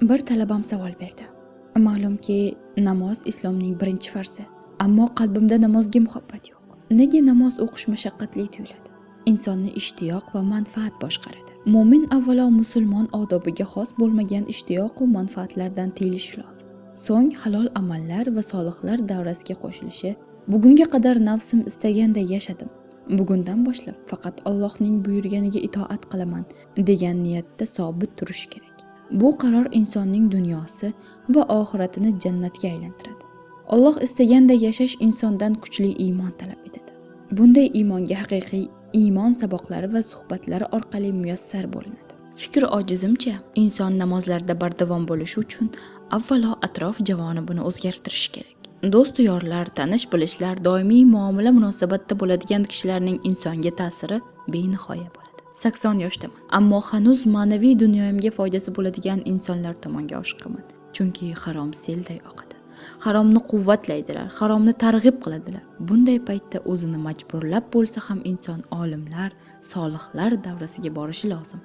Bir talabam savol berdi. Ma'lumki, namoz islomning birinchi farzi. Ammo qalbimda namozga muhabbat yo'q. Nega namoz o'qish mashaqqatli tuyuladi? Insonni ishtiyoq va manfaat boshqaradi. Mo'min avvalo musulmon odobiga xos bo'lmagan ishtiyoq va manfaatlardan tiyilishi lozim. So'ng halol amallar va solihlar davrasiga qo'shilishi. Bugunga qadar nafsim istaganday yashadim. Bugundan boshlab faqat Allohning buyurganiga itoat qilaman degan niyatda sobit turish kerak. Bu qaror insonning dunyosi va oxiratini jannatga aylantiradi. Alloh istaganday yashash insondan kuchli iymon talab etadi. Bunday iymonga haqiqiy iymon saboqlari va suhbatlari orqali muyassar bo'linadi. Fikr ojizimcha, inson namozlarda bardavom bo'lishi uchun avvalo atrof javonibini o'zgartirishi kerak. Do'st yorlar, tanish bilishlar, doimiy muomala munosabatda bo'ladigan kishilarning insonga ta'siri benihoya bo'ladi. 80 yoshdaman, ammo hanuz ma'naviy dunyoyimga foydasi bo'ladigan insonlar tomonga oshiqaman. Chunki harom selday oqadi. Haromni quvvatlaydilar, haromni targ'ib qiladilar. Bunday paytda o'zini majburlab bo'lsa ham inson olimlar, solihlar davrasiga borishi lozim.